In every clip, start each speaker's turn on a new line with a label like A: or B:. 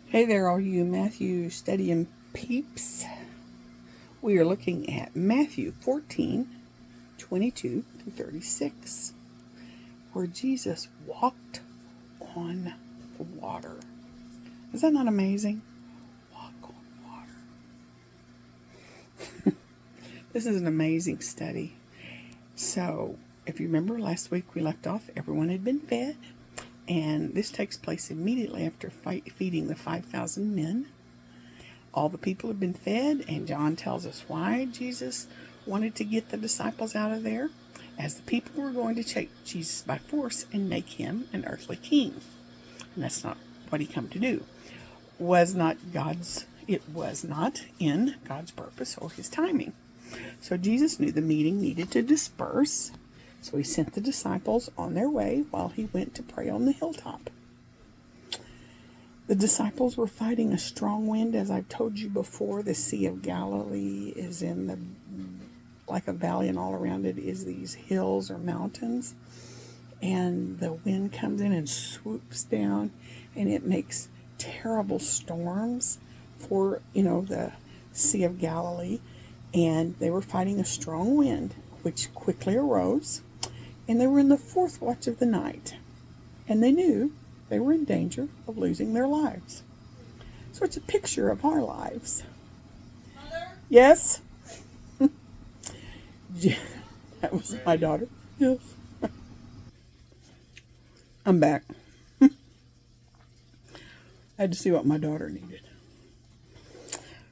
A: Hey there, all you Matthew studying peeps. We are looking at Matthew 14:22 through 36, where Jesus walked on the water. Is that not amazing? Walk on water. This is an amazing study. So, if you remember last week we left off, everyone had been fed. And this takes place immediately after feeding the 5,000 men. All the people have been fed, and John tells us why Jesus wanted to get the disciples out of there, as the people were going to take Jesus by force and make him an earthly king. And that's not what he came to do. It was not in God's purpose or his timing. So Jesus knew the meeting needed to disperse. So he sent the disciples on their way while he went to pray on the hilltop. The disciples were fighting a strong wind. As I've told you before, the Sea of Galilee is like a valley, and all around it is these hills or mountains. And the wind comes in and swoops down, and it makes terrible storms for, the Sea of Galilee. And they were fighting a strong wind, which quickly arose. And they were in the fourth watch of the night, and they knew they were in danger of losing their lives. So it's a picture of our lives.
B: Mother?
A: Yes? That was my daughter. Yes. I'm back. I had to see what my daughter needed.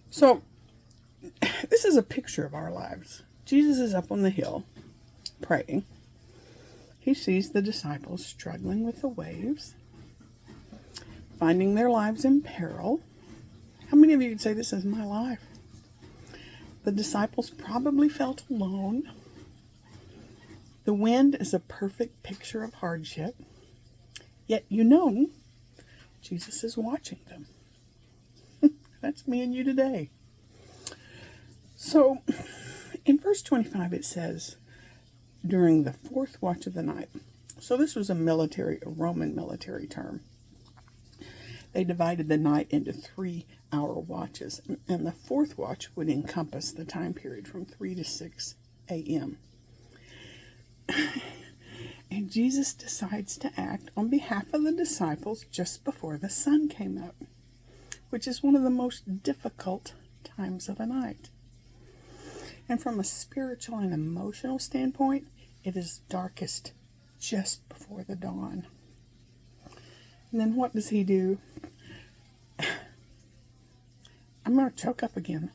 A: So, this is a picture of our lives. Jesus is up on the hill praying. He sees the disciples struggling with the waves, finding their lives in peril. How many of you would say, this is my life? The disciples probably felt alone. The wind is a perfect picture of hardship. Yet Jesus is watching them. That's me and you today. So, in verse 25 it says, during the fourth watch of the night. So this was a Roman military term. They divided the night into 3-hour watches, and the fourth watch would encompass the time period from 3 to 6 a.m. And Jesus decides to act on behalf of the disciples just before the sun came up, which is one of the most difficult times of the night. And from a spiritual and emotional standpoint, it is darkest just before the dawn. And then what does he do? I'm going to choke up again.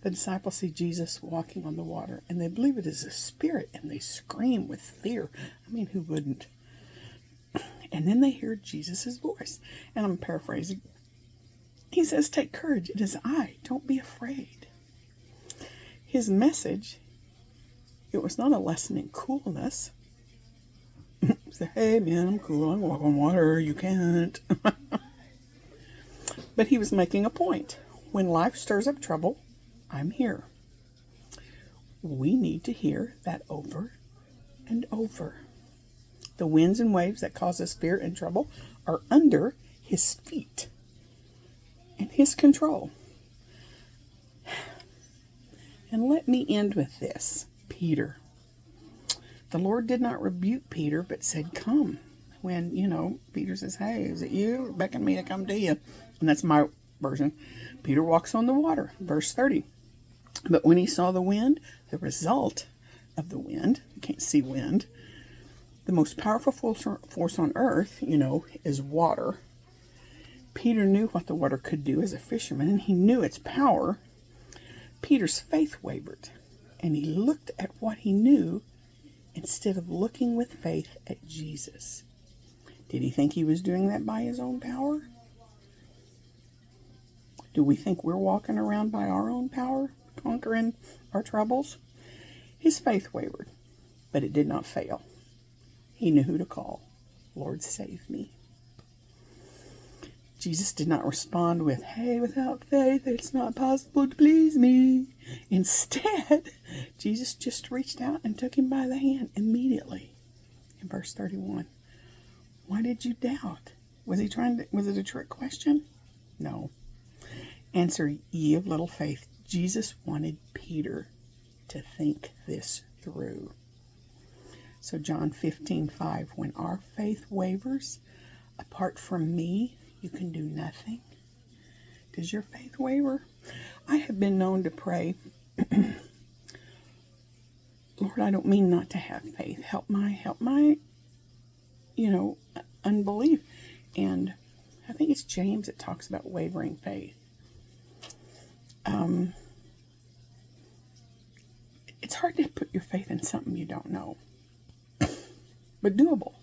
A: The disciples see Jesus walking on the water, and they believe it is a spirit, and they scream with fear. I mean, who wouldn't? And then they hear Jesus' voice. And I'm paraphrasing. He says, "Take courage, it is I. Don't be afraid." His message, it was not a lesson in coolness. Say, hey man, I'm cool, I walk on water, you can't. But he was making a point. When life stirs up trouble, I'm here. We need to hear that over and over. The winds and waves that cause us fear and trouble are under his feet and his control. And let me end with this. Peter. The Lord did not rebuke Peter, but said, come. When, Peter says, hey, is it you? Beckon me to come to you. And that's my version. Peter walks on the water. Verse 30. But when he saw the wind, the result of the wind, you can't see wind, the most powerful force on earth, is water. Peter knew what the water could do as a fisherman, and he knew its power. Peter's faith wavered, and he looked at what he knew instead of looking with faith at Jesus. Did he think he was doing that by his own power? Do we think we're walking around by our own power, conquering our troubles? His faith wavered, but it did not fail. He knew who to call. Lord, save me. Jesus did not respond with, hey, without faith, it's not possible to please me. Instead, Jesus just reached out and took him by the hand immediately. In verse 31, why did you doubt? Was it a trick question? No. Answer ye of little faith. Jesus wanted Peter to think this through. So John 15:5, when our faith wavers, apart from me, you can do nothing. Does your faith waver? I have been known to pray, Lord, I don't mean not to have faith. Help my, unbelief. And I think it's James that talks about wavering faith. It's hard to put your faith in something you don't know, but doable.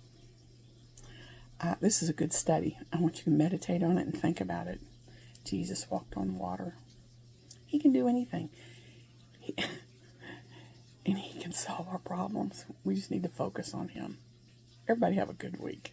A: This is a good study. I want you to meditate on it and think about it. Jesus walked on water. He can do anything. And he can solve our problems. We just need to focus on him. Everybody have a good week.